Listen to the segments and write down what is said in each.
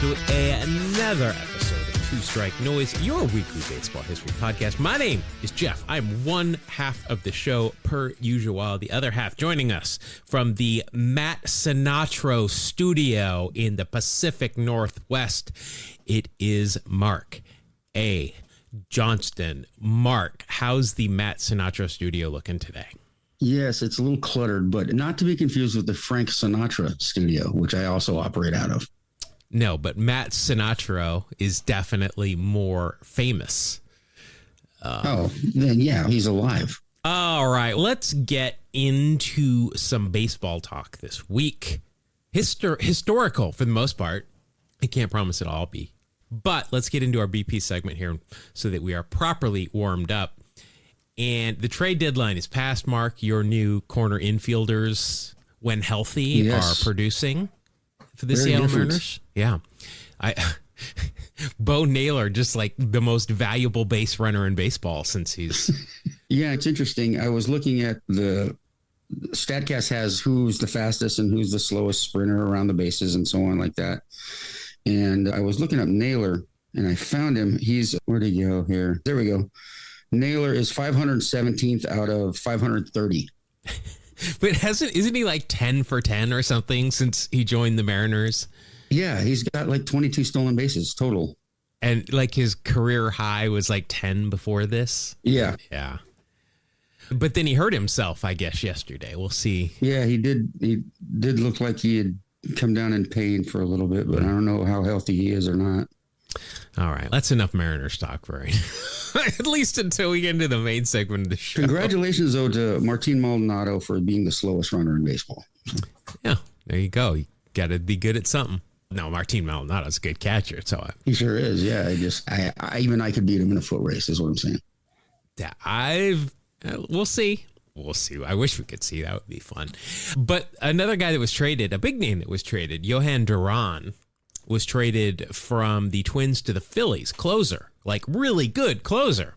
to another episode of Two Strike Noise, your weekly baseball history podcast. My name is Jeff. I'm one half of the show per usual. The other half joining us from the Matt Sinatra studio in the Pacific Northwest, it is Mark A. Johnston. Mark, how's the Matt Sinatra studio looking today? Yes, it's a little cluttered, but not to be confused with the Frank Sinatra studio, which I also operate out of. No, but Matt Sinatra is definitely more famous. Then yeah, he's alive. All right, let's get into some baseball talk this week. Historical for the most part. I can't promise it'll all be. But let's get into our BP segment here so that we are properly warmed up. And the trade deadline is past, Mark. Your new corner infielders, when healthy, are producing for the Seattle Mariners. Yeah. Bo Naylor, just like the most valuable base runner in baseball since he's... Yeah, it's interesting. I was looking at the StatCast has who's the fastest and who's the slowest sprinter around the bases and so on like that. And I was looking up Naylor and I found him. Where'd he go here? There we go. Naylor is 517th out of 530. But isn't he like 10 for 10 or something since he joined the Mariners? Yeah, he's got like 22 stolen bases total. And like his career high was like 10 before this? Yeah. Yeah. But then he hurt himself, I guess, yesterday. We'll see. Yeah, he did. He did look like he had come down in pain for a little bit, but I don't know how healthy he is or not. All right, that's enough Mariners talk for right at least until we get into the main segment of the show. Congratulations, though, to Martin Maldonado for being the slowest runner in baseball. Yeah, there you go. You got to be good at something. No, Martin Maldonado's a good catcher. So he sure is. Yeah, I could beat him in a foot race, is what I'm saying. Yeah, we'll see. We'll see. I wish we could see. That would be fun. But another guy that was traded, a big name that was traded, Johan Duran, was traded from the Twins to the Phillies. Closer, like really good closer.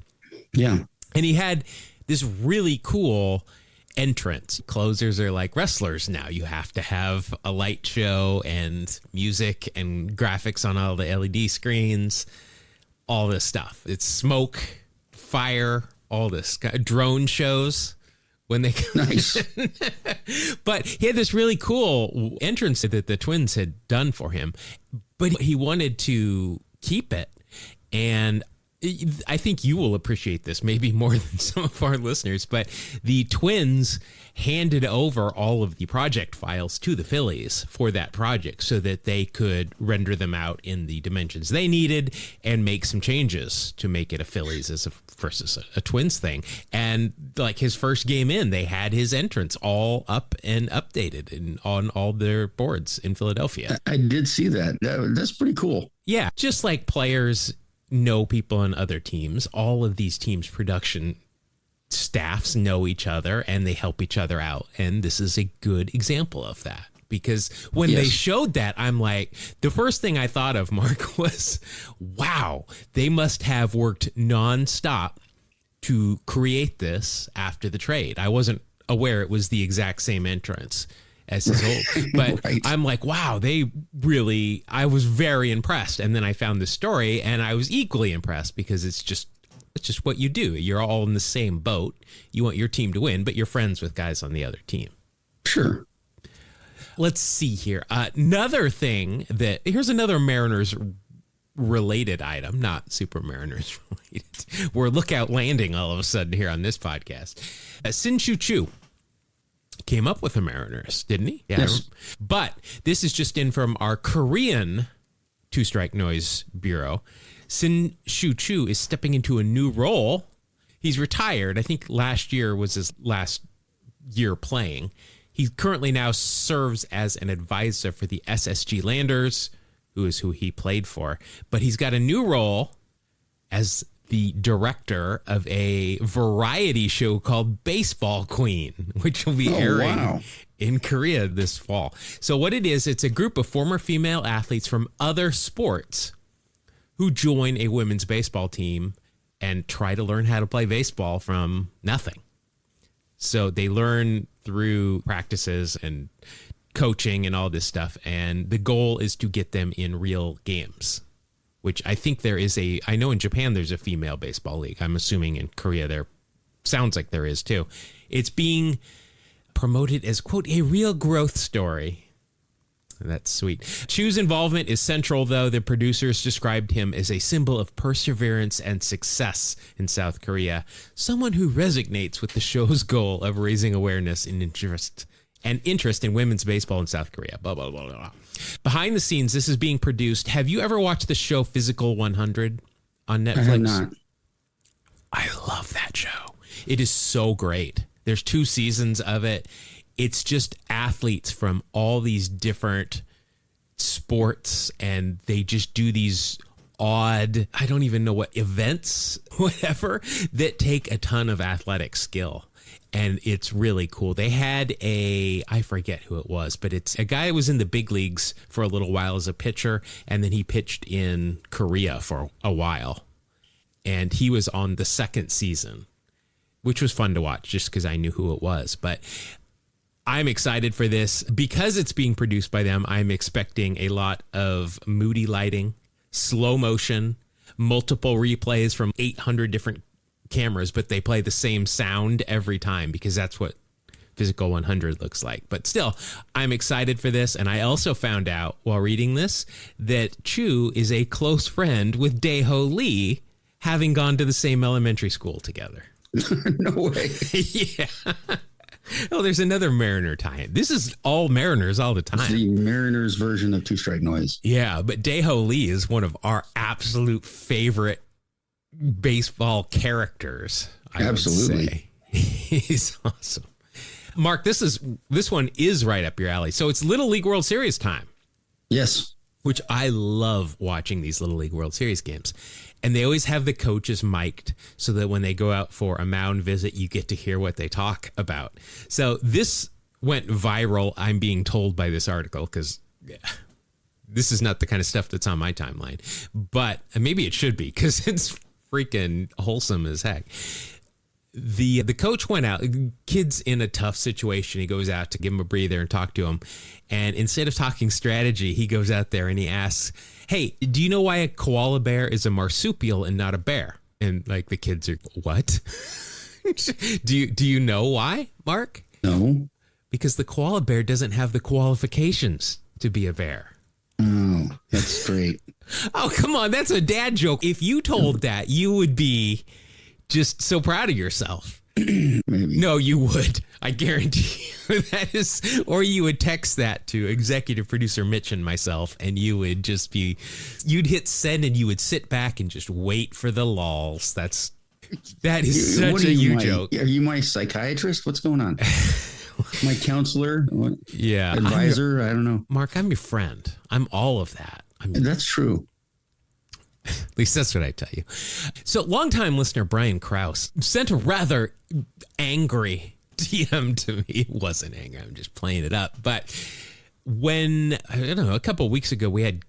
Yeah. And he had this really cool entrance. Closers are like wrestlers now. You have to have a light show and music and graphics on all the LED screens, all this stuff. It's smoke, fire, all this drone shows when they come nice. in. But he had this really cool entrance that the Twins had done for him, but he wanted to keep it. And I think you will appreciate this maybe more than some of our listeners, but the Twins handed over all of the project files to the Phillies for that project so that they could render them out in the dimensions they needed and make some changes to make it a Phillies versus a Twins thing. And like his first game in, they had his entrance all up and updated on all their boards in Philadelphia. I did see that. That's pretty cool. Yeah, just like players know people on other teams, all of these teams' production staffs know each other and they help each other out. And this is a good example of that, because when they showed that, I'm like, the first thing I thought of, Mark, was, wow, they must have worked nonstop to create this after the trade. I wasn't aware it was the exact same entrance as his old, but right. I'm like, wow, I was very impressed. And then I found this story and I was equally impressed, because it's just what you do. You're all in the same boat. You want your team to win, but you're friends with guys on the other team. Sure. Let's see here. Here's another Mariners related item, not Super Mariners related. We're Lookout Landing all of a sudden here on this podcast. Shin-Soo Choo came up with the Mariners, didn't he? Yeah. Yes. But this is just in from our Korean Two Strike Noise Bureau. Shin-Soo Choo is stepping into a new role. He's retired. I think last year was his last year playing. He currently now serves as an advisor for the SSG Landers, who he played for. But he's got a new role as the director of a variety show called Baseball Queen, which will be airing in Korea this fall. So what it is, it's a group of former female athletes from other sports who join a women's baseball team and try to learn how to play baseball from nothing. So they learn through practices and coaching and all this stuff. And the goal is to get them in real games, which I think I know in Japan there's a female baseball league. I'm assuming in Korea there sounds like there is too. It's being promoted as, quote, a real growth story. That's sweet. Choo's involvement is central, though. The producers described him as a symbol of perseverance and success in South Korea, someone who resonates with the show's goal of raising awareness and interest in women's baseball in South Korea. Blah, blah, blah, blah. Behind the scenes, this is being produced. Have you ever watched the show Physical 100 on Netflix? I have not. I love that show. It is so great. There's 2 seasons of it. It's just athletes from all these different sports, and they just do these odd, I don't even know what, events, whatever, that take a ton of athletic skill. And it's really cool. They had I forget who it was, but it's a guy who was in the big leagues for a little while as a pitcher, and then he pitched in Korea for a while. And he was on the 2nd season, which was fun to watch just because I knew who it was. But I'm excited for this because it's being produced by them. I'm expecting a lot of moody lighting, slow motion, multiple replays from 800 different cameras, but they play the same sound every time because that's what Physical 100 looks like. But still, I'm excited for this. And I also found out while reading this that Choo is a close friend with Dae-ho Lee, having gone to the same elementary school together. No way. Yeah. Oh, there's another Mariner tie-in. This is all Mariners all the time. It's the Mariners version of Two Strike Noise. Yeah, but Dae-ho Lee is one of our absolute favorite baseball characters. Absolutely. He's awesome. Mark, this one is right up your alley. So it's Little League World Series time. Yes. Which I love watching these Little League World Series games. And they always have the coaches mic'd so that when they go out for a mound visit, you get to hear what they talk about. So this went viral, I'm being told by this article, because this is not the kind of stuff that's on my timeline. But maybe it should be, because it's freaking wholesome as heck. The coach went out, kid's in a tough situation. He goes out to give him a breather and talk to him. And instead of talking strategy, he goes out there and he asks, hey, do you know why a koala bear is a marsupial and not a bear? And like the kids are, what? Do you know why, Mark? No. Because the koala bear doesn't have the qualifications to be a bear. Oh, that's great. Oh, come on. That's a dad joke. If you told that, you would be just so proud of yourself. Maybe. No, you would. I guarantee you that is, or you would text that to executive producer Mitch and myself, and you would just you'd hit send and you would sit back and just wait for the lulls. That is such a you joke. Are you my psychiatrist? What's going on? My counselor? What? Yeah. Advisor? I don't know. Mark, I'm your friend. I'm all of that. That's true. At least that's what I tell you. So longtime listener Brian Krause sent a rather angry DM to me. It wasn't angry. I'm just playing it up. But when, I don't know, a couple of weeks ago, we had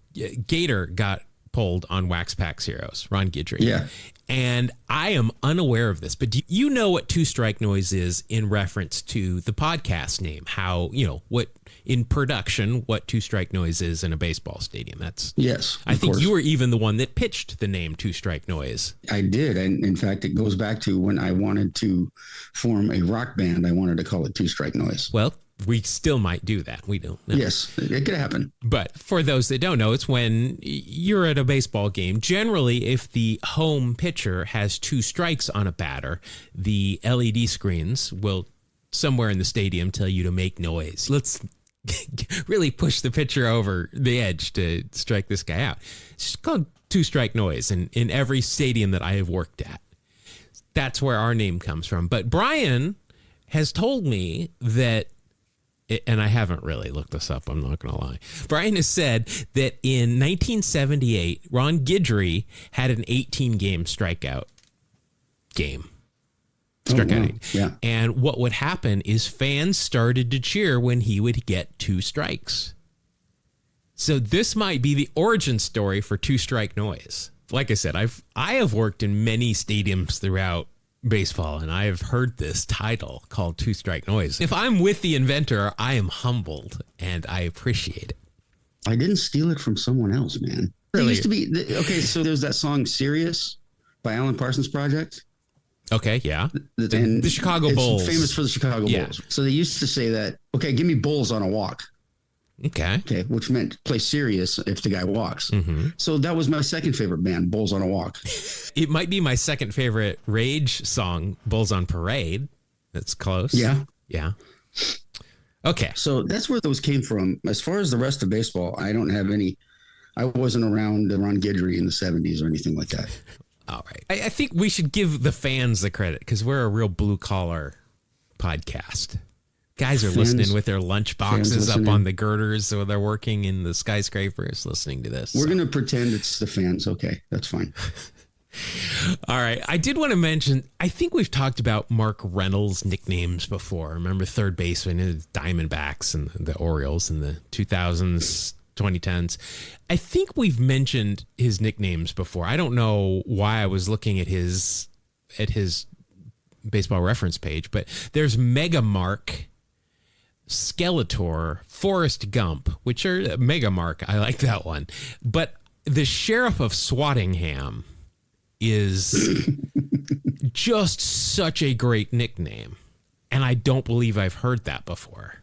Gator got pulled on Wax Packs Heroes, Ron Guidry. Yeah. And I am unaware of this, but do you know what Two Strike Noise is in reference to the podcast name? How, what in production, what Two Strike Noise is in a baseball stadium? Yes. I think you were even the one that pitched the name Two Strike Noise. I did. And in fact, it goes back to when I wanted to form a rock band. I wanted to call it Two Strike Noise. Well, we still might do that. We don't know. Yes, it could happen. But for those that don't know, it's when you're at a baseball game. Generally, if the home pitcher has 2 strikes on a batter, the LED screens will somewhere in the stadium tell you to make noise. Let's really push the pitcher over the edge to strike this guy out. It's just called 2 strike noise in every stadium that I have worked at. That's where our name comes from. But Brian has told me that, and I haven't really looked this up, I'm not going to lie. Brian has said that in 1978, Ron Guidry had an 18-game strikeout game. Struck out. Yeah. And what would happen is fans started to cheer when he would get 2 strikes. So this might be the origin story for Two Strike Noise. Like I said, I have worked in many stadiums throughout baseball, and I have heard this title called Two Strike Noise. If I'm with the inventor, I am humbled, and I appreciate it. I didn't steal it from someone else, man. Really? It used to be, okay, so there's that song Sirius by Alan Parsons Project. Okay, yeah. And the Chicago it's Bulls. famous for the Chicago Bulls. So they used to say that, okay, give me Bulls on a walk. Okay, which meant play serious if the guy walks. Mm-hmm. So that was my second favorite band, Bulls on a Walk. It might be my second favorite Rage song, Bulls on Parade. That's close. Yeah. Okay. So that's where those came from. As far as the rest of baseball, I don't have any. I wasn't around Ron Guidry in the 70s or anything like that. All right. I think we should give the fans the credit because we're a real blue collar podcast. Guys are listening with their lunch boxes up on the girders, so they're working in the skyscrapers listening to this. We're going to pretend it's the fans. Okay, that's fine. All right. I did want to mention, I think we've talked about Mark Reynolds' nicknames before. Remember third baseman, the Diamondbacks and the Orioles in the 2000s, 2010s. I think we've mentioned his nicknames before. I don't know why I was looking at his baseball reference page, but there's Mega Mark, Skeletor, Forrest Gump, which are Mega Mark. I like that one. But the Sheriff of Swattingham is just such a great nickname. And I don't believe I've heard that before.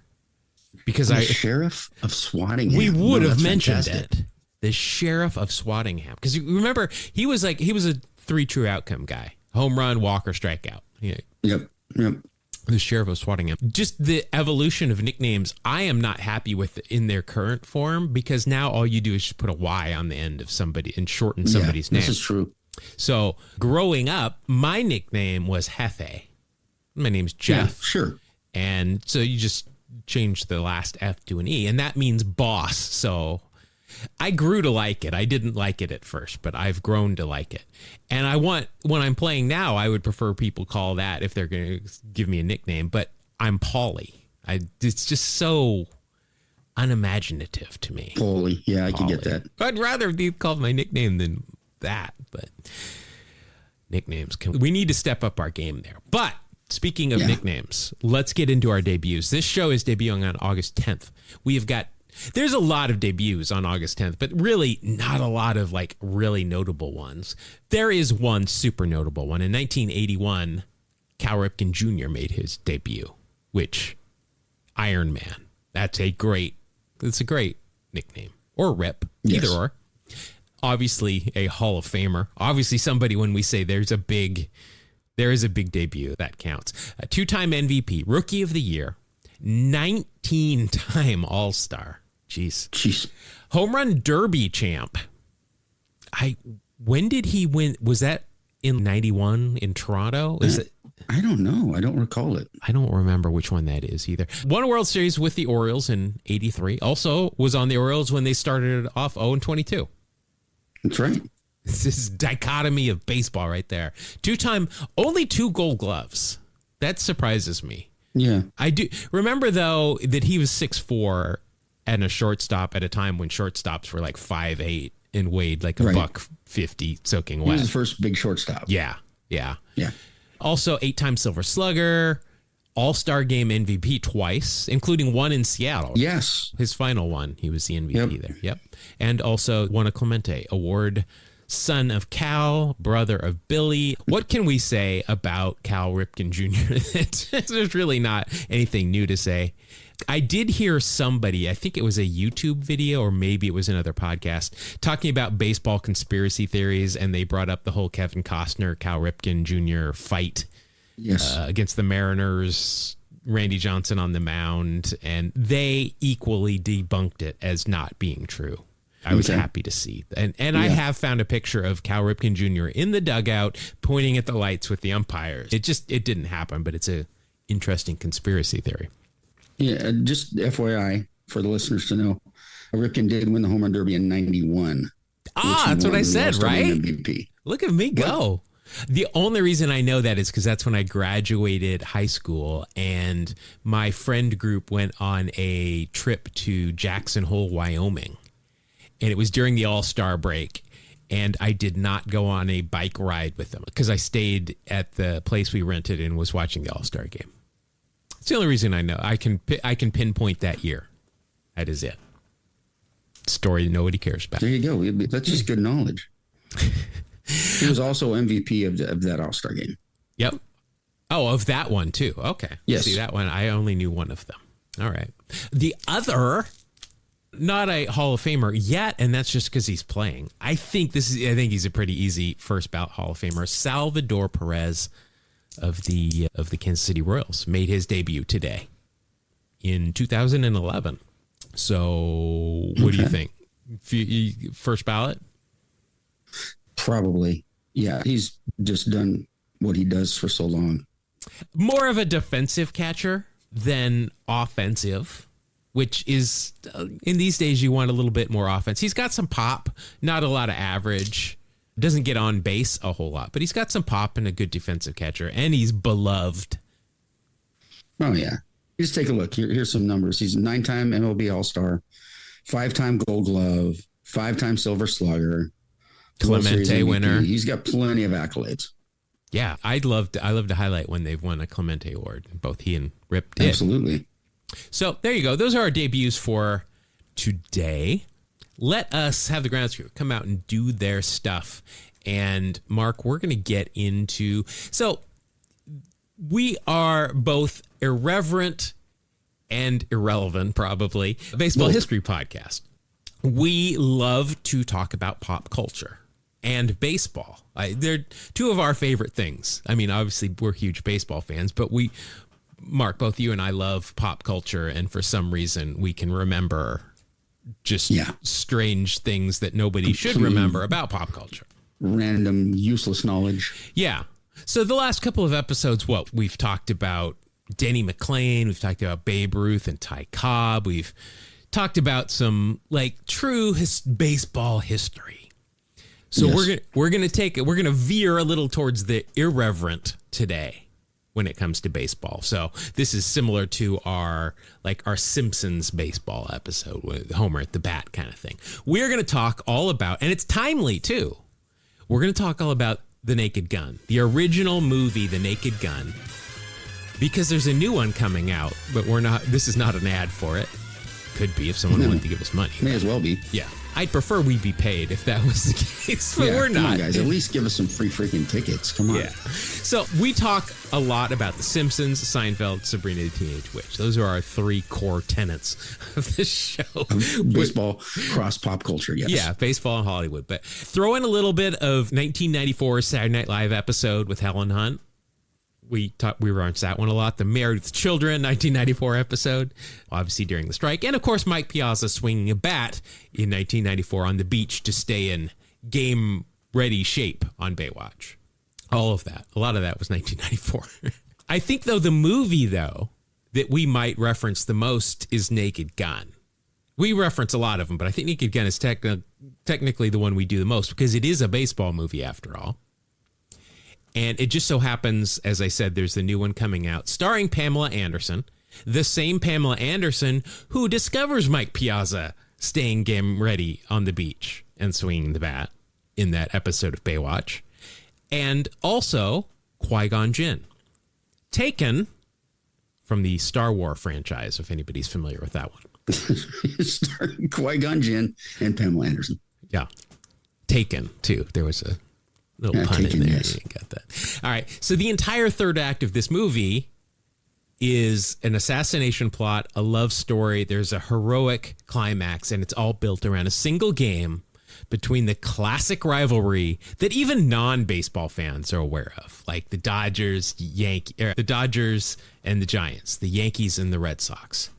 Because the Sheriff of Swattingham. We would have mentioned it. The Sheriff of Swattingham. Because you remember, he was a 3 true outcome guy. Home run, walker, strikeout. Yeah. Yep. The Sheriff of Swattingham. Just the evolution of nicknames, I am not happy with in their current form because now all you do is just put a Y on the end of somebody and shorten somebody's name. This is true. So growing up, my nickname was Hefe. My name's Jeff. Yeah, sure. And so you just change the last F to an E, and that means boss. So I grew to like it. I didn't like it at first, but I've grown to like it. And when I'm playing now, I would prefer people call that if they're going to give me a nickname, but I'm Paulie. It's just so unimaginative to me. Paulie. Yeah, I can get that. I'd rather be called my nickname than that, but nicknames we need to step up our game there. But speaking of nicknames, let's get into our debuts. This show is debuting on August 10th. There's a lot of debuts on August 10th, but really not a lot of like really notable ones. There is one super notable one. In 1981, Cal Ripken Jr. made his debut, which Iron Man. It's a great nickname. Or Rip, either or. Obviously a Hall of Famer. Obviously somebody when we say there is a big debut that counts. A 2-time MVP, Rookie of the Year, 19-time All-Star. Jeez. Home Run Derby champ. When did he win? Was that in 91 in Toronto? I don't know. I don't recall it. I don't remember which one that is either. Won a World Series with the Orioles in 83. Also was on the Orioles when they started off 0-22. That's right. This is dichotomy of baseball right there. 2-time, only 2 Gold Gloves. That surprises me. Yeah. I do remember though that he was 6'4" and a shortstop at a time when shortstops were like 5'8" and weighed like a $150 soaking wet. He was the first big shortstop. Yeah. Also 8-time Silver Slugger, All-Star Game MVP twice, including one in Seattle. Yes. His final one, he was the MVP there. Yep. And also won a Clemente Award. Son of Cal, brother of Billy. What can we say about Cal Ripken Jr.? There's really not anything new to say. I did hear somebody, I think it was a YouTube video or maybe it was another podcast, talking about baseball conspiracy theories, and they brought up the whole Kevin Costner, Cal Ripken Jr. fight against the Mariners, Randy Johnson on the mound, and they equally debunked it as not being true. I was happy to see. And I have found a picture of Cal Ripken Jr. in the dugout pointing at the lights with the umpires. It didn't happen, but it's a interesting conspiracy theory. Yeah, just FYI for the listeners to know, Ripken did win the Home Run Derby in 91. That's what I said, right? MVP. Look at me go. The only reason I know that is because that's when I graduated high school and my friend group went on a trip to Jackson Hole, Wyoming. And it was during the All-Star break. And I did not go on a bike ride with them because I stayed at the place we rented and was watching the All-Star game. It's the only reason I know. I can pinpoint that year. That is it. Story nobody cares about. There you go. That's just good knowledge. He was also MVP of that All-Star game. Yep. Oh, of that one too. Okay. Yes. See, that one, I only knew one of them. All right. The other, not a Hall of Famer yet, and that's just because he's playing. I think he's a pretty easy first ballot Hall of Famer. Salvador Perez of the Kansas City Royals made his debut today in 2011. So what do you think? First ballot? Probably. Yeah. He's just done what he does for so long. More of a defensive catcher than offensive, which is in these days you want a little bit more offense. He's got some pop, not a lot of average. Doesn't get on base a whole lot, but he's got some pop and a good defensive catcher, and he's beloved. Oh, yeah. Just take a look. Here's some numbers. He's a 9-time MLB All-Star, 5-time Gold Glove, 5-time Silver Slugger, Clemente winner. He's got plenty of accolades. Yeah, I love to highlight when they've won a Clemente Award. Both he and Rip did. Absolutely. So there you go. Those are our debuts for today. Let us have the grounds crew come out and do their stuff. And Mark, we're going to get into... So we are both irreverent and irrelevant, probably, baseball history podcast. We love to talk about pop culture and baseball. They're two of our favorite things. I mean, obviously, we're huge baseball fans, but Mark, both you and I love pop culture, and for some reason, we can remember just strange things that nobody should remember about pop culture. Random, useless knowledge. Yeah. So the last couple of episodes, we've talked about Denny McLain, we've talked about Babe Ruth and Ty Cobb, we've talked about some true baseball history. So we're gonna veer a little towards the irreverent today when it comes to baseball. So this is similar to our Simpsons baseball episode with Homer at the bat kind of thing. We're gonna talk all about, and it's timely too. We're gonna talk all about The Naked Gun, the original movie, The Naked Gun, because there's a new one coming out, but this is not an ad for it. Could be if someone wanted to give us money. May as well be. Yeah. I'd prefer we be paid if that was the case, but we're not. Come on, guys. At least give us some free freaking tickets. Come on. Yeah. So we talk a lot about The Simpsons, Seinfeld, Sabrina the Teenage Witch. Those are our 3 core tenets of this show. Baseball, cross pop culture, yes. Yeah, baseball and Hollywood. But throw in a little bit of 1994 Saturday Night Live episode with Helen Hunt. We referenced that one a lot. The Married with Children 1994 episode, obviously during the strike. And, of course, Mike Piazza swinging a bat in 1994 on the beach to stay in game-ready shape on Baywatch. All of that. A lot of that was 1994. I think, though, the movie, that we might reference the most is Naked Gun. We reference a lot of them, but I think Naked Gun is technically the one we do the most because it is a baseball movie, after all. And it just so happens, as I said, there's the new one coming out starring Pamela Anderson, the same Pamela Anderson who discovers Mike Piazza staying game ready on the beach and swinging the bat in that episode of Baywatch. And also Qui-Gon Jinn, taken from the Star Wars franchise, if anybody's familiar with that one. Starring Qui-Gon Jinn and Pamela Anderson. Yeah. Taken, too. There was a little pun in there. Yes. You got that. All right. So the entire third act of this movie is an assassination plot, a love story. There's a heroic climax, and it's all built around a single game between the classic rivalry that even non-baseball fans are aware of, like the Dodgers and the Giants, the Yankees and the Red Sox.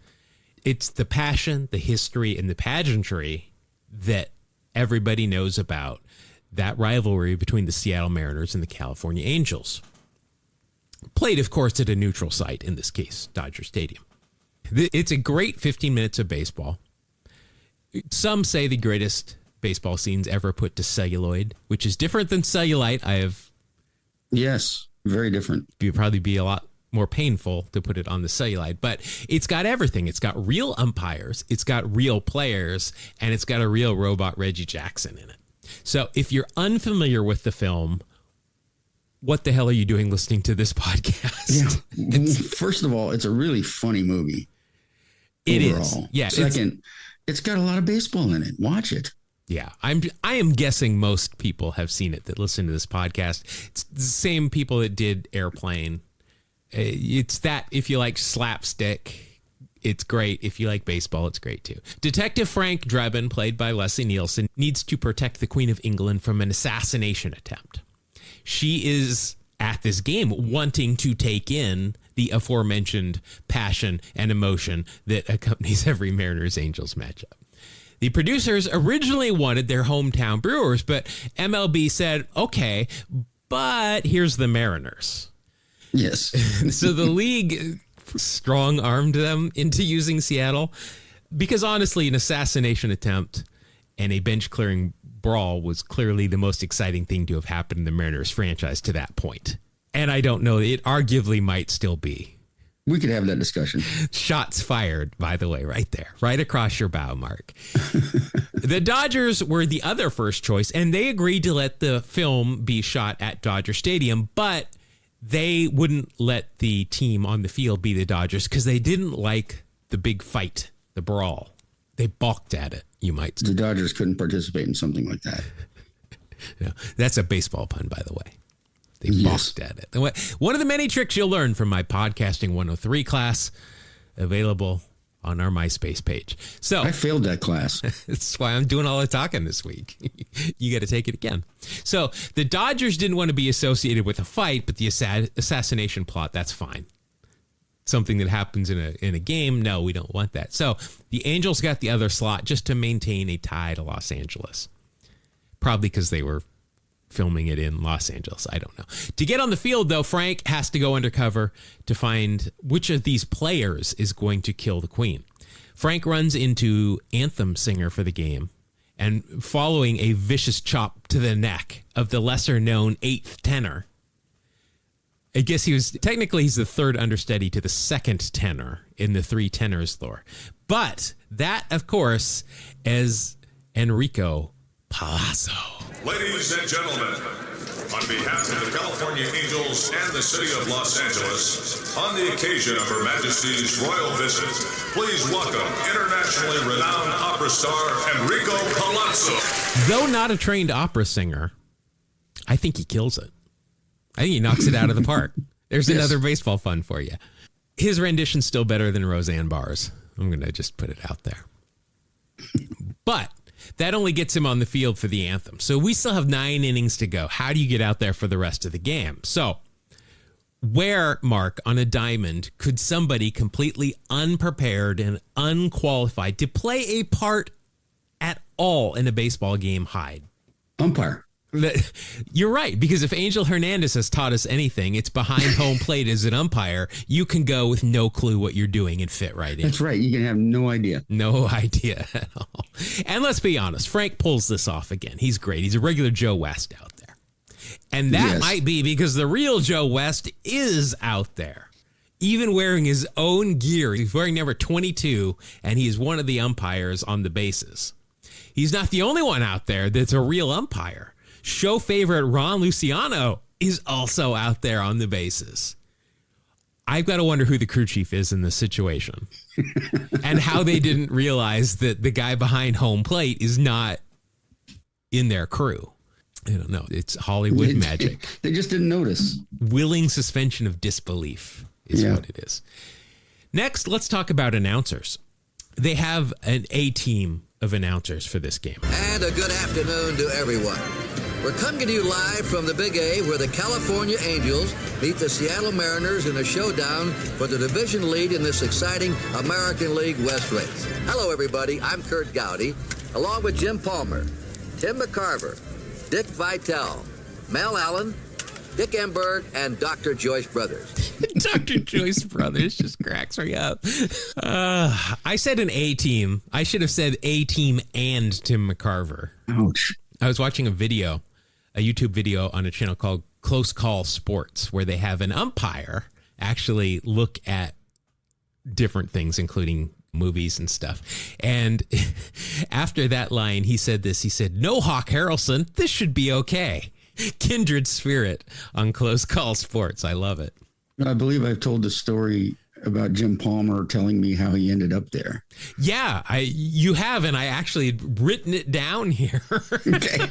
It's the passion, the history, and the pageantry that everybody knows about. That rivalry between the Seattle Mariners and the California Angels. Played, of course, at a neutral site, in this case, Dodger Stadium. It's a great 15 minutes of baseball. Some say the greatest baseball scenes ever put to celluloid, which is different than cellulite. Yes, very different. It would probably be a lot more painful to put it on the cellulite, but it's got everything. It's got real umpires, it's got real players, and it's got a real robot Reggie Jackson in it. So if you're unfamiliar with the film, what the hell are you doing listening to this podcast? Yeah. First of all, it's a really funny movie. It overall. is. Yeah. Second, it's got a lot of baseball in it. Watch it. Yeah. I am guessing most people have seen it that listen to this podcast. It's the same people that did Airplane. It's that if you like slapstick, it's great. If you like baseball, it's great too. Detective Frank Drebin, played by Leslie Nielsen, needs to protect the Queen of England from an assassination attempt. She is at this game wanting to take in the aforementioned passion and emotion that accompanies every Mariners Angels matchup. The producers originally wanted their hometown Brewers, but MLB said, okay, but here's the Mariners. Yes. So the league strong-armed them into using Seattle because honestly, an assassination attempt and a bench-clearing brawl was clearly the most exciting thing to have happened in the Mariners franchise to that point. And I don't know, it arguably might still be. We could have that discussion. Shots fired, by the way, right there, right across your bow, Mark. The Dodgers were the other first choice, and they agreed to let the film be shot at Dodger Stadium, but they wouldn't let the team on the field be the Dodgers because they didn't like the big fight, the brawl. They balked at it, you might say. The Dodgers couldn't participate in something like that. Yeah, that's a baseball pun, by the way. They balked at it. One of the many tricks you'll learn from my Podcasting 103 class, available on our MySpace page. So I failed that class. That's why I'm doing all the talking this week. You got to take it again. So the Dodgers didn't want to be associated with a fight, but the assassination plot, that's fine. Something that happens in a game, no, we don't want that. So the Angels got the other slot just to maintain a tie to Los Angeles. Probably because they were filming it in Los Angeles. I don't know. To get on the field, though, Frank has to go undercover to find which of these players is going to kill the Queen. Frank runs into anthem singer for the game and following a vicious chop to the neck of the lesser-known eighth tenor. I guess he's the third understudy to the second tenor in the three tenors lore. But that, of course, is Enrico Palazzo. Ladies and gentlemen, on behalf of the California Angels and the city of Los Angeles, on the occasion of Her Majesty's royal visit, please welcome internationally renowned opera star Enrico Palazzo. Though not a trained opera singer, I think he kills it. I think he knocks it out of the park. There's another baseball fun for you. His rendition's still better than Roseanne Barr's. I'm going to just put it out there. But that only gets him on the field for the anthem. So we still have 9 innings to go. How do you get out there for the rest of the game? So where, Mark, on a diamond, could somebody completely unprepared and unqualified to play a part at all in a baseball game hide? Umpire. You're right, because if Angel Hernandez has taught us anything, it's behind home plate as an umpire. You can go with no clue what you're doing and fit right in. That's right. You can have no idea. No idea at all. And let's be honest, Frank pulls this off again. He's great. He's a regular Joe West out there. And that might be because the real Joe West is out there, even wearing his own gear. He's wearing number 22, and he is one of the umpires on the bases. He's not the only one out there that's a real umpire. Show favorite Ron Luciano is also out there on the bases. I've got to wonder who the crew chief is in this situation and how they didn't realize that the guy behind home plate is not in their crew. I don't know. It's Hollywood magic. They just didn't notice. Willing suspension of disbelief is what it is. Next, let's talk about announcers. They have an A-team of announcers for this game. And a good afternoon to everyone. We're coming to you live from the Big A, where the California Angels meet the Seattle Mariners in a showdown for the division lead in this exciting American League West race. Hello, everybody. I'm Kurt Gowdy, along with Jim Palmer, Tim McCarver, Dick Vitale, Mel Allen, Dick Enberg, and Dr. Joyce Brothers. Dr. Joyce Brothers just cracks me up. I said an A-team. I should have said A-team and Tim McCarver. Ouch. I was watching a YouTube video on a channel called Close Call Sports, where they have an umpire actually look at different things, including movies and stuff. And after that line, he said this. He said, "No, Hawk Harrelson, this should be okay." Kindred spirit on Close Call Sports. I love it. I believe I've told the story about Jim Palmer telling me how he ended up there. Yeah, you have, and I actually had written it down here. Okay.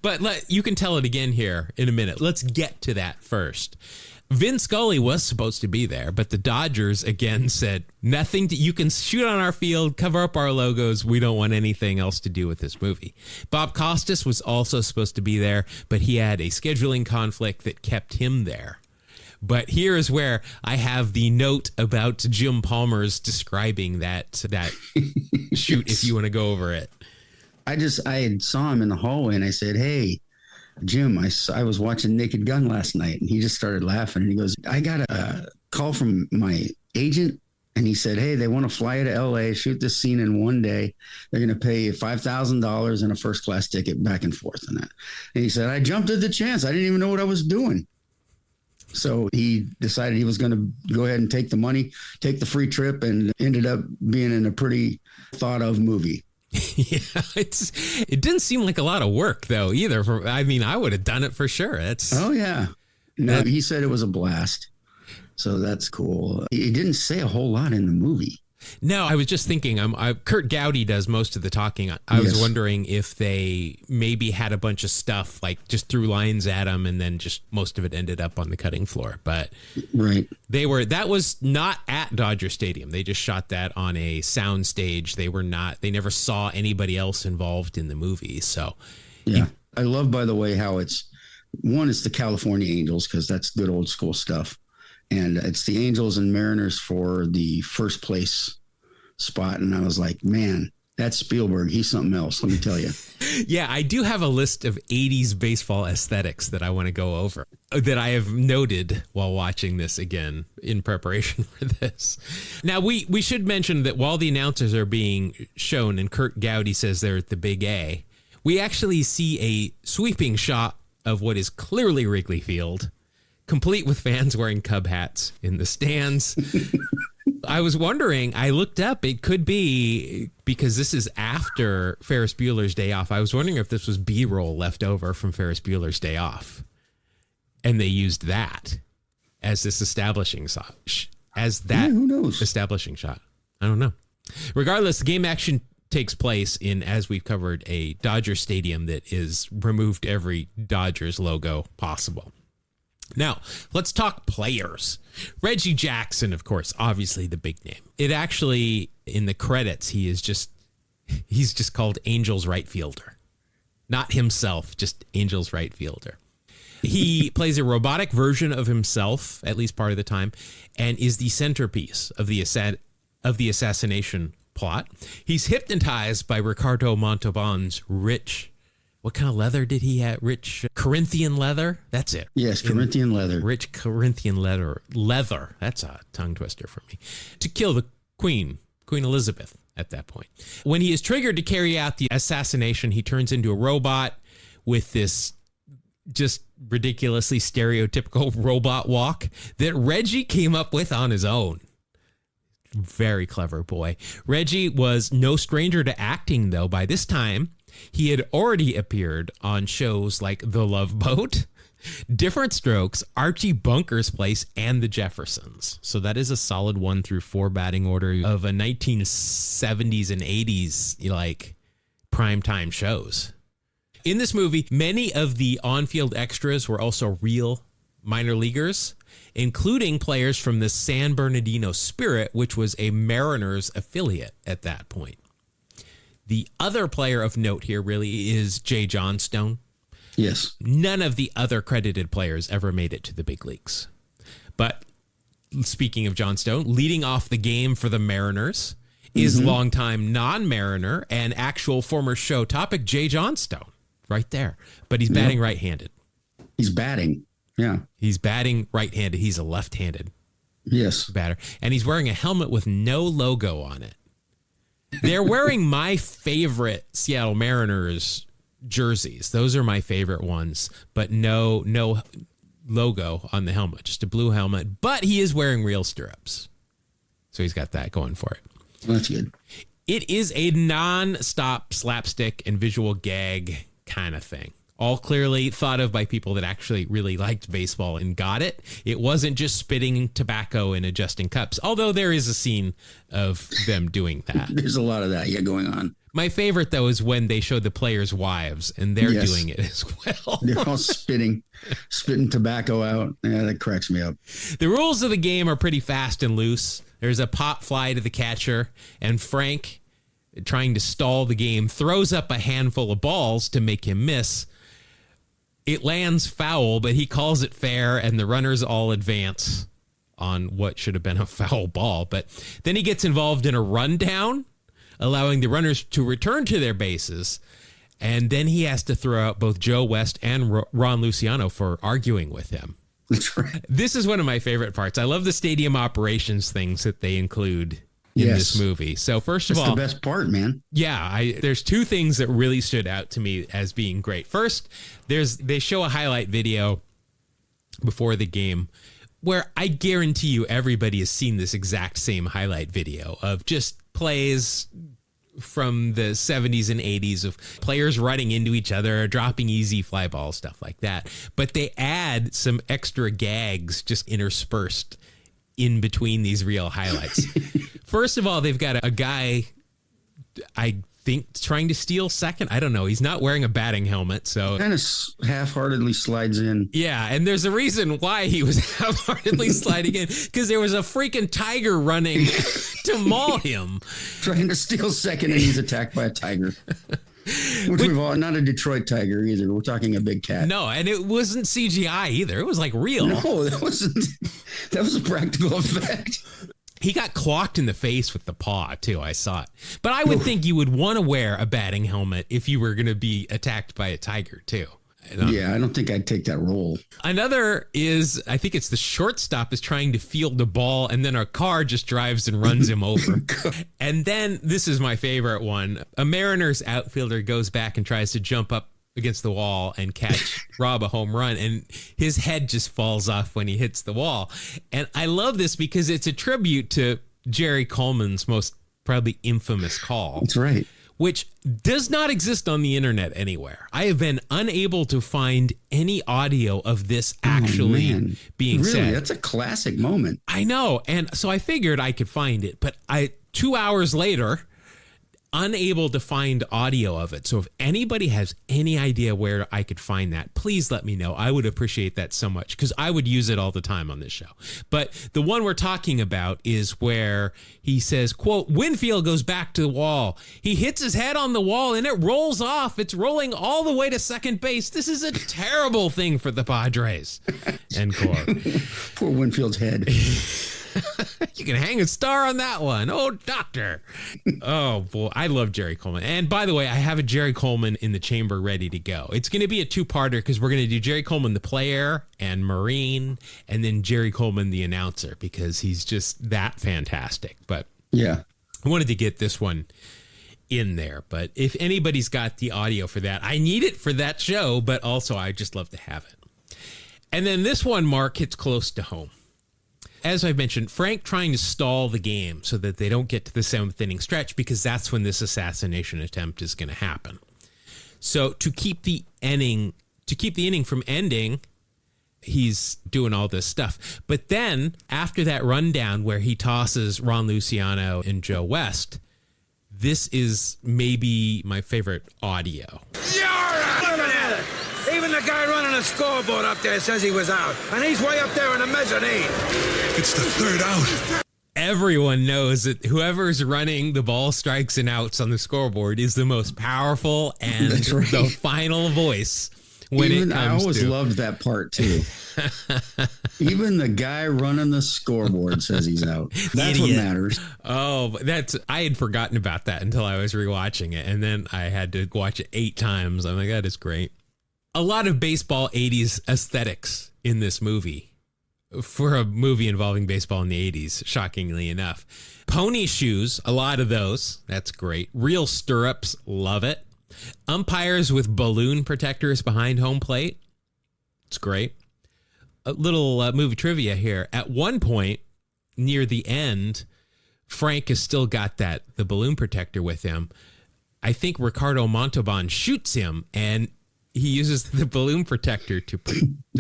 But you can tell it again here in a minute. Let's get to that first. Vin Scully was supposed to be there, but the Dodgers again said, nothing, you can shoot on our field, cover up our logos. We don't want anything else to do with this movie. Bob Costas was also supposed to be there, but he had a scheduling conflict that kept him there. But here is where I have the note about Jim Palmer's describing that shoot, if you want to go over it. I had saw him in the hallway and I said, "Hey, Jim, I was watching Naked Gun last night," and he just started laughing and he goes, "I got a call from my agent and he said, hey, they want to fly you to LA, shoot this scene in one day. They're going to pay you $5,000 and a first class ticket back and forth." And he said, "I jumped at the chance. I didn't even know what I was doing." So he decided he was going to go ahead and take the money, take the free trip, and ended up being in a pretty thought of movie. Yeah, it didn't seem like a lot of work though either. I would have done it for sure. Oh yeah. No, he said it was a blast. So that's cool. He didn't say a whole lot in the movie. No, I was just thinking, Kurt Gowdy does most of the talking. I was wondering if they maybe had a bunch of stuff, like just threw lines at him and then just most of it ended up on the cutting floor. But right, that was not at Dodger Stadium. They just shot that on a sound stage. They never saw anybody else involved in the movie. So yeah, I love, by the way, how it's the California Angels, because that's good old school stuff. And it's the Angels and Mariners for the first place spot. And I was like, man, that's Spielberg. He's something else, let me tell you. Yeah, I do have a list of 80s baseball aesthetics that I want to go over that I have noted while watching this again in preparation for this. Now, we should mention that while the announcers are being shown and Kurt Gowdy says they're at the Big A, we actually see a sweeping shot of what is clearly Wrigley Field, complete with fans wearing Cub hats in the stands. I was wondering, I looked up, it could be, because this is after Ferris Bueller's Day Off, I was wondering if this was B-roll left over from Ferris Bueller's Day Off. And they used that as this establishing shot. Who knows? Establishing shot. I don't know. Regardless, the game action takes place in, as we've covered, a Dodger stadium that is removed every Dodgers logo possible. Now, let's talk players. Reggie Jackson, of course, obviously the big name. It actually, in the credits, he's just called Angels right fielder. Not himself, just Angels right fielder. He plays a robotic version of himself, at least part of the time, and is the centerpiece of the assassination plot. He's hypnotized by Ricardo Montalban's rich... What kind of leather did he have? Rich Corinthian leather? That's it. Yes, Corinthian leather. Rich Corinthian leather. That's a tongue twister for me. To kill the Queen Elizabeth at that point. When he is triggered to carry out the assassination, he turns into a robot with this just ridiculously stereotypical robot walk that Reggie came up with on his own. Very clever boy. Reggie was no stranger to acting, though. By this time, he had already appeared on shows like The Love Boat, Different Strokes, Archie Bunker's Place, and The Jeffersons. So that is a solid 1 through 4 batting order of a 1970s and 80s like primetime shows. In this movie, many of the on-field extras were also real minor leaguers, including players from the San Bernardino Spirit, which was a Mariners affiliate at that point. The other player of note here really is Jay Johnstone. Yes. None of the other credited players ever made it to the big leagues. But speaking of Johnstone, leading off the game for the Mariners is longtime non-Mariner and actual former show topic Jay Johnstone. Right there. But he's batting right-handed. He's batting. Yeah. He's batting right-handed. He's a left-handed batter. And he's wearing a helmet with no logo on it. They're wearing my favorite Seattle Mariners jerseys. Those are my favorite ones, but no logo on the helmet, just a blue helmet. But he is wearing real stirrups. So he's got that going for it. Well, that's good. It is a non-stop slapstick and visual gag kind of thing. All clearly thought of by people that actually really liked baseball and got it. It wasn't just spitting tobacco and adjusting cups, although there is a scene of them doing that. There's a lot of that, going on. My favorite, though, is when they show the players' wives, and they're doing it as well. They're all spitting tobacco out. Yeah, that cracks me up. The rules of the game are pretty fast and loose. There's a pop fly to the catcher, and Frank, trying to stall the game, throws up a handful of balls to make him miss. It lands foul, but he calls it fair, and the runners all advance on what should have been a foul ball. But then he gets involved in a rundown, allowing the runners to return to their bases. And then he has to throw out both Joe West and Ron Luciano for arguing with him. That's right. This is one of my favorite parts. I love the stadium operations things that they include in this movie. So first of all, the best part, man. Yeah, there's two things that really stood out to me as being great. First, they show a highlight video before the game where I guarantee you everybody has seen this exact same highlight video of just plays from the 70s and 80s of players running into each other, dropping easy fly balls, stuff like that. But they add some extra gags just interspersed in between these real highlights. First of all, they've got a guy, I think, trying to steal second. I don't know. He's not wearing a batting helmet, so kind of half-heartedly slides in. Yeah, and there's a reason why he was half-heartedly sliding in, because there was a freaking tiger running to maul him. Trying to steal second, and he's attacked by a tiger. Which we've all, not a Detroit tiger either. We're talking a big cat. No, and it wasn't CGI either. It was like real. No, that wasn't. That was a practical effect. He got clocked in the face with the paw, too. I saw it. But I would think you would want to wear a batting helmet if you were going to be attacked by a tiger, too. Yeah, I don't think I'd take that role. Another is, I think it's the shortstop is trying to field the ball, and then a car just drives and runs him over. And then, this is my favorite one. A Mariners outfielder goes back and tries to jump up against the wall and rob a home run, and his head just falls off when he hits the wall. And I love this because it's a tribute to Jerry Coleman's most probably infamous call. That's right. Which does not exist on the internet anywhere. I have been unable to find any audio of this actually being said. Really, that's a classic moment. I know, and so I figured I could find it, but 2 hours later, unable to find audio of it. So if anybody has any idea where I could find that, please let me know. I would appreciate that so much because I would use it all the time on this show. But the one we're talking about is where he says, quote, Winfield goes back to the wall. He hits his head on the wall and it rolls off. It's rolling all the way to second base. This is a terrible thing for the Padres. End quote. Poor Winfield's head. You can hang a star on that one. Oh, doctor. Oh, boy. I love Jerry Coleman. And by the way, I have a Jerry Coleman in the chamber ready to go. It's going to be a two-parter because we're going to do Jerry Coleman, the player, and Marine, and then Jerry Coleman, the announcer, because he's just that fantastic. But yeah, I wanted to get this one in there. But if anybody's got the audio for that, I need it for that show, but also I just love to have it. And then this one, Mark, hits close to home. As I've mentioned, Frank trying to stall the game so that they don't get to the seventh inning stretch because that's when this assassination attempt is going to happen. So to keep the inning from ending, he's doing all this stuff. But then after that rundown where he tosses Ron Luciano and Joe West, this is maybe my favorite audio. Even the guy running the scoreboard up there says he was out, and he's way up there in the mezzanine. It's the third out. Everyone knows that whoever's running the ball strikes and outs on the scoreboard is the most powerful and the final voice when it comes to. I always loved that part too. Even the guy running the scoreboard says he's out. That's what matters. Oh, I had forgotten about that until I was rewatching it, and then I had to watch it 8 times. I'm like, that is great. A lot of baseball 80s aesthetics in this movie for a movie involving baseball in the 80s, shockingly enough. Pony shoes, a lot of those. That's great. Real stirrups, love it. Umpires with balloon protectors behind home plate. It's great. A little movie trivia here. At one point, near the end, Frank has still got the balloon protector with him. I think Ricardo Montalban shoots him, and he uses the balloon protector to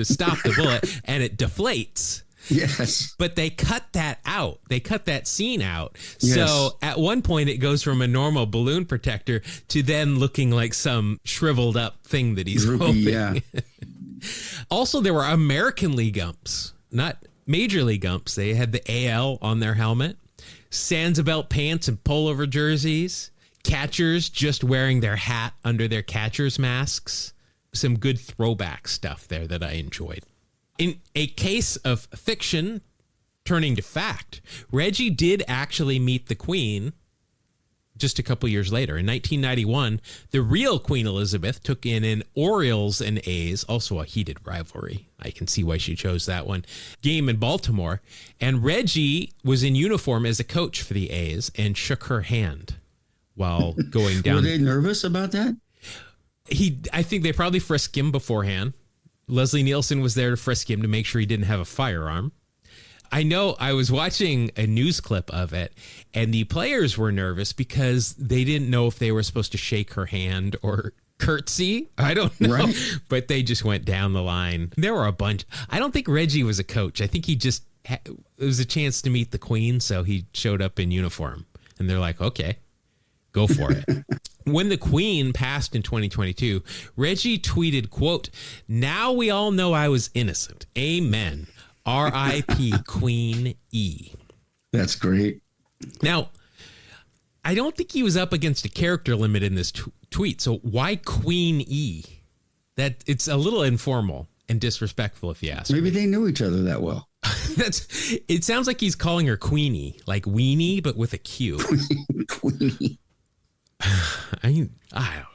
stop the bullet, and it deflates. Yes. But they cut that out. They cut that scene out. Yes. So at one point, it goes from a normal balloon protector to then looking like some shriveled up thing that he's holding. Yeah. Also, there were American League umps, not Major League umps. They had the AL on their helmet, Sansa pants and pullover jerseys, catchers just wearing their hat under their catcher's masks. Some good throwback stuff there that I enjoyed. In a case of fiction turning to fact, Reggie did actually meet the Queen just a couple years later. In 1991, the real Queen Elizabeth took in an Orioles and A's, also a heated rivalry. I can see why she chose that one, game in Baltimore. And Reggie was in uniform as a coach for the A's and shook her hand while going down. Were they nervous about that? I think they probably frisked him beforehand. Leslie Nielsen was there to frisk him to make sure he didn't have a firearm. I know I was watching a news clip of it, and the players were nervous because they didn't know if they were supposed to shake her hand or curtsy. I don't know, right. But they just went down the line. There were a bunch. I don't think Reggie was a coach. I think he just it was a chance to meet the Queen, so he showed up in uniform, and they're like, okay, go for it. When the Queen passed in 2022, Reggie tweeted, quote, "Now we all know I was innocent. Amen. R.I.P. Queen E." That's great. Now, I don't think he was up against a character limit in this tweet. So why Queen E? That it's a little informal and disrespectful, if you ask Maybe me. they knew each other that well. It sounds like he's calling her Queenie, like weenie, but with a Q. Queenie.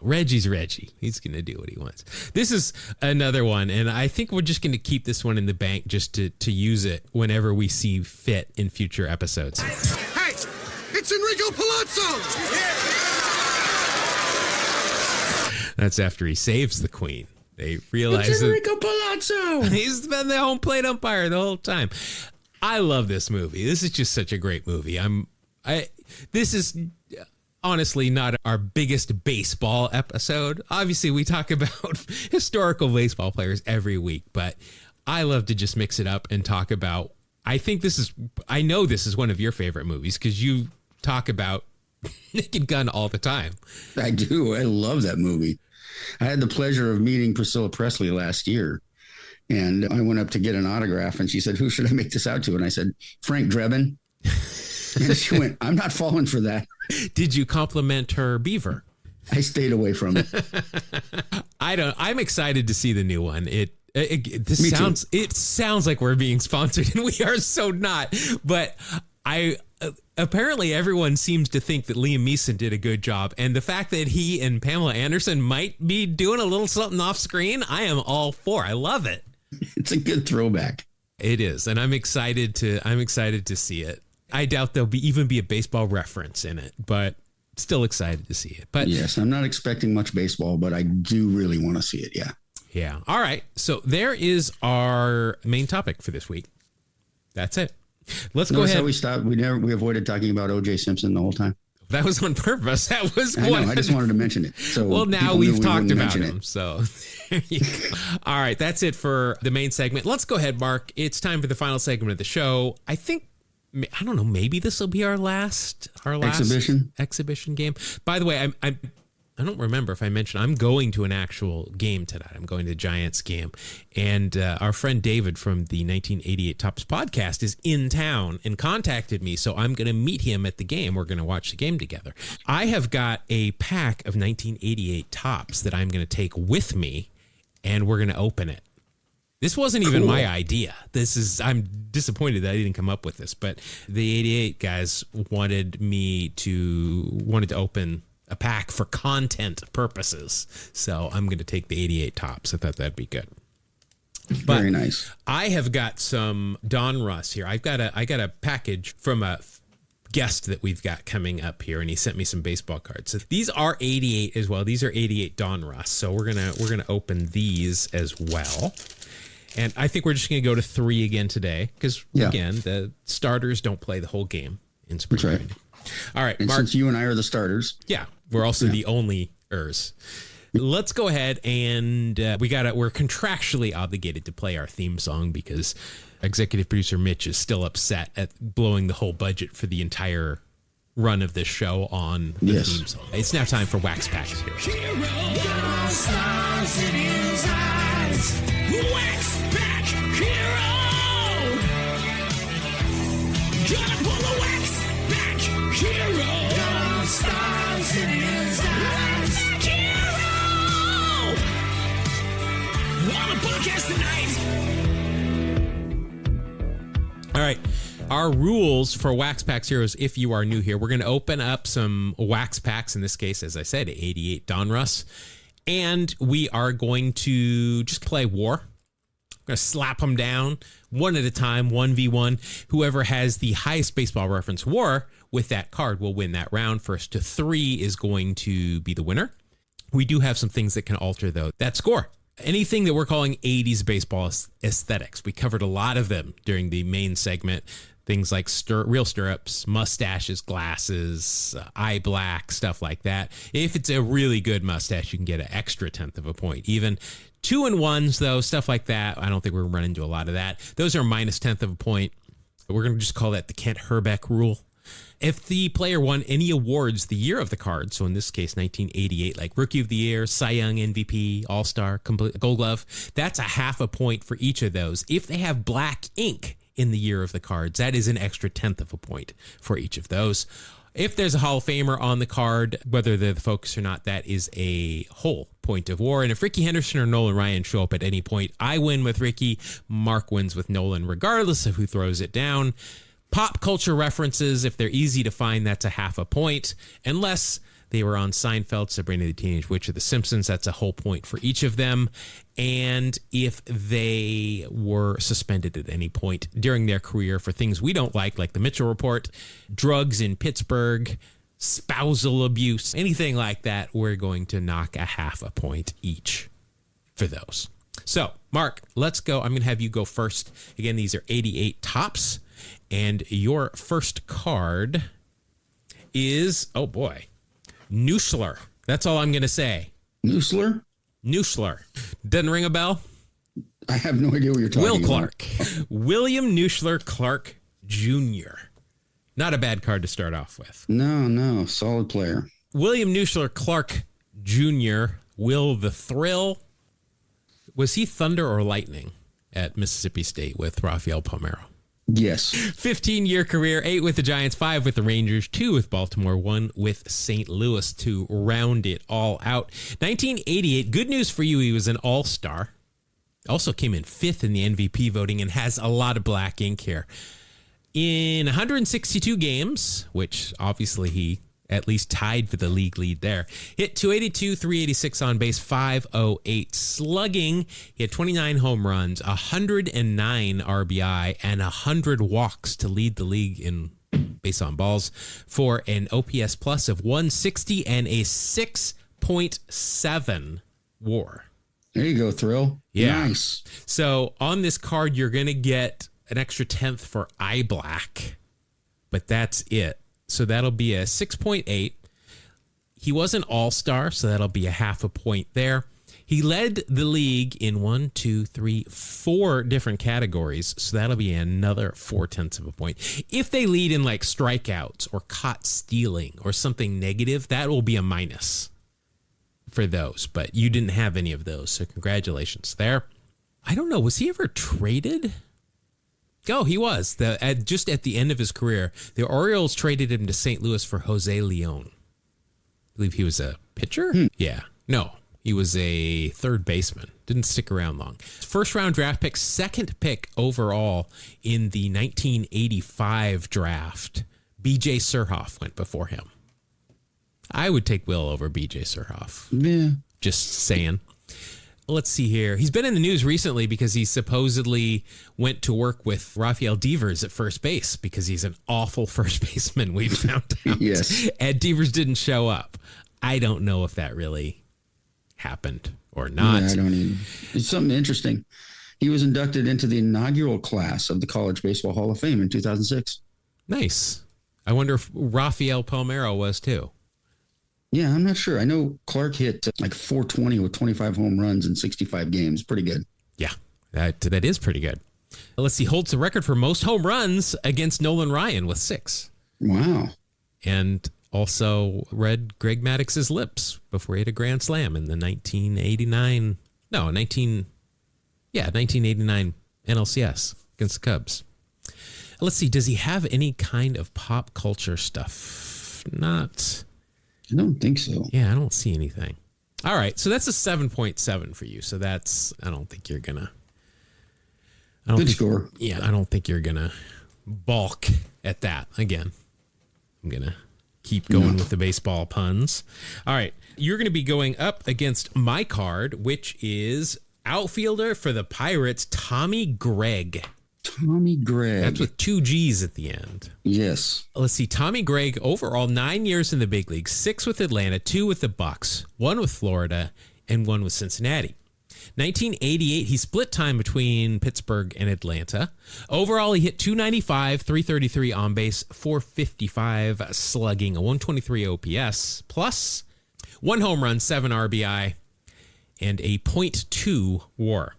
Reggie's Reggie. He's going to do what he wants. This is another one, and I think we're just going to keep this one in the bank just to use it whenever we see fit in future episodes. Hey, it's Enrico Palazzo! That's after he saves the Queen. They realize it's Enrico Palazzo! He's been the home plate umpire the whole time. I love this movie. This is just such a great movie. This is honestly not our biggest baseball episode. Obviously, we talk about historical baseball players every week, but I love to just mix it up and talk about, I know this is one of your favorite movies because you talk about Naked Gun all the time. I do. I love that movie. I had the pleasure of meeting Priscilla Presley last year, and I went up to get an autograph, and she said, "Who should I make this out to?" And I said, "Frank Drebin." And she went, "I'm not falling for that." Did you compliment her beaver? I stayed away from it. I'm excited to see the new one. It sounds like we're being sponsored, and we are so not. But apparently everyone seems to think that Liam Neeson did a good job, and the fact that he and Pamela Anderson might be doing a little something off screen, I am all for. I love it. It's a good throwback. It is, and I'm excited to see it. I doubt there'll even be a baseball reference in it, but still excited to see it. But yes, I'm not expecting much baseball, but I do really want to see it. Yeah. Yeah. All right. So there is our main topic for this week. That's it. Let's go ahead. How we stopped. We avoided talking about O.J. Simpson the whole time. That was on purpose. That was I know, I just wanted to mention it. So well, now we've talked about him. So there you go. All right. That's it for the main segment. Let's go ahead, Mark. It's time for the final segment of the show. I don't know. Maybe this will be our last exhibition game. By the way, I don't remember if I mentioned I'm going to an actual game tonight. I'm going to the Giants game, and our friend David from the 1988 Tops podcast is in town and contacted me, so I'm going to meet him at the game. We're going to watch the game together. I have got a pack of 1988 Tops that I'm going to take with me, and we're going to open it. This wasn't even my idea. I'm disappointed that I didn't come up with this, but the 88 guys wanted to open a pack for content purposes. So I'm going to take the 88 Tops. I thought that'd be good. But very nice. I have got some Don Russ here. I got a package from a guest that we've got coming up here, and he sent me some baseball cards. So these are 88 as well. These are 88 Don Russ. So we're gonna open these as well. And I think we're just going to go to 3 again today because, again, the starters don't play the whole game. in spring That's right. training. All right, And Mark. since you and I are the starters. Yeah, we're also the only-ers. Let's go ahead and we're contractually obligated to play our theme song because executive producer Mitch is still upset at blowing the whole budget for the entire run of this show on the theme song. It's now time for Wax Packs here. Stars in his eyes. Wax Pack Hero. Gonna pull a Wax Pack Hero. Stars in his eyes. Hero. On a podcast tonight. All right. Our rules for Wax Packs Heroes, if you are new here, we're going to open up some Wax Packs, in this case, as I said, 88 Donruss. And we are going to just play war. We're going to slap them down one at a time, 1v1. Whoever has the highest baseball reference war with that card will win that round. First to 3 is going to be the winner. We do have some things that can alter, though, that score. Anything that we're calling 80s baseball aesthetics. We covered a lot of them during the main segment. Things like real stirrups, mustaches, glasses, eye black, stuff like that. If it's a really good mustache, you can get an extra 1/10 of a point. Even 2-and-1s, though, stuff like that. I don't think we're going to run into a lot of that. Those are minus 1/10 of a point. We're going to just call that the Kent Herbeck rule. If the player won any awards the year of the card, so in this case, 1988, like Rookie of the Year, Cy Young, MVP, All-Star, Gold Glove, that's a 1/2 a point for each of those. If they have black ink in the year of the cards, that is an extra 1/10 of a point for each of those. If there's a Hall of Famer on the card, whether they're the focus or not, that is a whole point of war. And if Ricky Henderson or Nolan Ryan show up at any point, I win with Ricky, Mark wins with Nolan, regardless of who throws it down. Pop culture references, if they're easy to find, that's a 1/2 a point. Unless they were on Seinfeld, Sabrina the Teenage Witch, or The Simpsons, that's a whole point for each of them. And if they were suspended at any point during their career for things we don't like the Mitchell Report, drugs in Pittsburgh, spousal abuse, anything like that, we're going to knock a 1/2 a point each for those. So, Mark, let's go. I'm going to have you go first. Again, these are 88 tops. And your first card is, oh boy, Nuschler. That's all I'm going to say. Nuschler? Nuschler. Doesn't ring a bell? I have no idea what you're talking about. Will Clark. William Nuschler Clark Jr. Not a bad card to start off with. No. Solid player. William Nuschler Clark Jr. Will the Thrill. Was he thunder or lightning at Mississippi State with Rafael Palmeiro? Yes. 15-year career, 8 with the Giants, 5 with the Rangers, 2 with Baltimore, 1 with St. Louis to round it all out. 1988, good news for you, he was an all-star. Also came in 5th in the MVP voting and has a lot of black ink here. In 162 games, which obviously he at least tied for the league lead there. Hit 282, 386 on base, 508 slugging. He had 29 home runs, 109 RBI, and 100 walks to lead the league in base on balls for an OPS plus of 160 and a 6.7 WAR. There you go, Thrill. Yeah. Nice. So on this card, you're going to get an extra 1/10 for eye black, but that's it. So that'll be a 6.8. He was an all-star, so that'll be a 1/2 a point there. He led the league in 4 different categories, so that'll be another 0.4 of a point. If they lead in like strikeouts or caught stealing or something negative, that will be a minus for those, but you didn't have any of those, so congratulations there. I don't know, was he ever traded? Oh, he was. Just at the end of his career, the Orioles traded him to St. Louis for Jose Leon. I believe he was a pitcher? Yeah. No, he was a third baseman. Didn't stick around long. First round draft pick, second pick overall in the 1985 draft. B.J. Surhoff went before him. I would take Will over B.J. Surhoff. Yeah. Just saying. Let's see here. He's been in the news recently because he supposedly went to work with Rafael Devers at first base because he's an awful first baseman, we found out. Yes. And Devers didn't show up. I don't know if that really happened or not. Yeah, I don't even. It's something interesting. He was inducted into the inaugural class of the College Baseball Hall of Fame in 2006. Nice. I wonder if Rafael Palmeiro was too. Yeah, I'm not sure. I know Clark hit like 420 with 25 home runs in 65 games. Pretty good. Yeah, that is pretty good. Let's see. Holds the record for most home runs against Nolan Ryan with 6. Wow. And also read Greg Maddox's lips before he hit a grand slam in the 1989 NLCS against the Cubs. Let's see. Does he have any kind of pop culture stuff? Not. I don't think so. Yeah, I don't see anything. All right. So that's a 7.7 for you. So I don't think you're going to. Good score. Yeah, I don't think you're going to balk at that. Again, I'm going to keep going with the baseball puns. All right. You're going to be going up against my card, which is outfielder for the Pirates, Tommy Gregg. Tommy Gregg. That's with 2 G's at the end. Yes. Let's see. Tommy Gregg, overall 9 years in the big leagues, 6 with Atlanta, 2 with the Bucks, 1 with Florida, and 1 with Cincinnati. 1988, he split time between Pittsburgh and Atlanta. Overall, he hit 295, 333 on base, 455 slugging, a 123 OPS, plus 1 home run, 7 RBI, and a .2 WAR.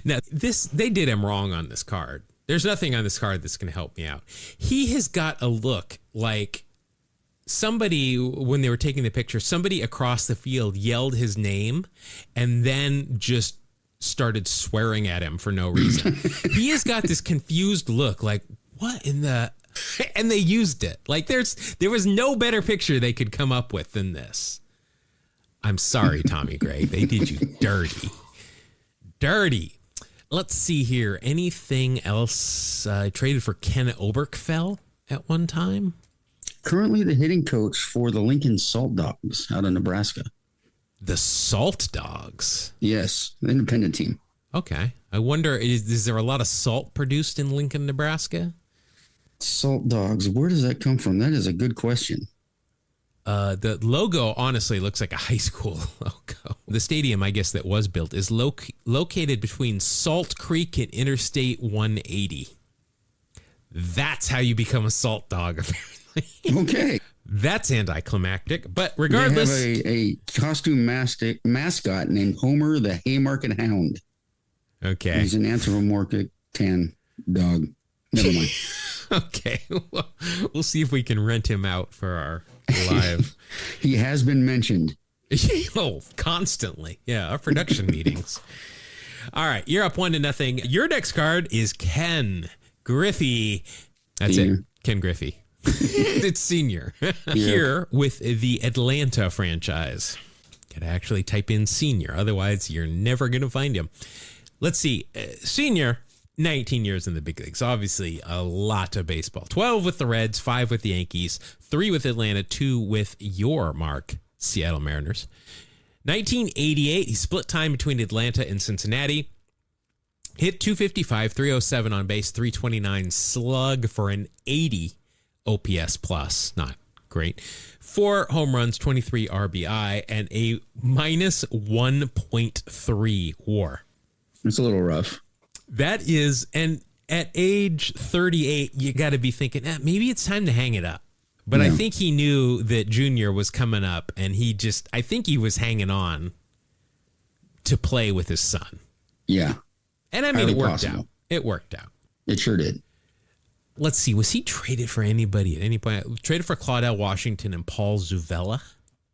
Now, they did him wrong on this card. There's nothing on this card that's going to help me out. He has got a look like somebody, when they were taking the picture, somebody across the field yelled his name and then just started swearing at him for no reason. He has got this confused look like, what in the... And they used it. Like there was no better picture they could come up with than this. I'm sorry, Tommy Gregg. They did you dirty. Dirty. Let's see here. Anything else? Traded for Ken Oberkfell at one time. Currently the hitting coach for the Lincoln Salt Dogs out of Nebraska. The Salt Dogs? Yes, independent team. Okay. I wonder, is there a lot of salt produced in Lincoln, Nebraska? Salt Dogs. Where does that come from? That is a good question. The logo honestly looks like a high school logo. The stadium, I guess, that was built is located between Salt Creek and Interstate 180. That's how you become a Salt Dog, apparently. Okay. That's anticlimactic, but regardless. They have a costume mascot named Homer the Haymarket Hound. Okay. He's an anthropomorphic tan dog. Never mind. Okay. Well, we'll see if we can rent him out for our live. He has been mentioned. Oh, constantly. Yeah, our production meetings. All right, you're up 1-0. Your next card is Ken Griffey. That's it. Ken Griffey. It's senior. Here with the Atlanta franchise. Gotta actually type in senior. Otherwise, you're never going to find him. Let's see. Senior, 19 years in the big leagues. Obviously, a lot of baseball. 12 with the Reds, 5 with the Yankees, 3 with Atlanta, 2 with your mark, Seattle Mariners. 1988, he split time between Atlanta and Cincinnati. Hit 255, 307 on base, 329 slug for an 80 OPS plus. Not great. 4 home runs, 23 RBI, and a minus 1.3 WAR. It's a little rough. That is, and at age 38, you got to be thinking, maybe it's time to hang it up. But I think he knew that Junior was coming up, and I think he was hanging on to play with his son. Yeah. And I mean, it worked out. It worked out. It sure did. Let's see. Was he traded for anybody at any point? Traded for Claudel Washington and Paul Zuvella.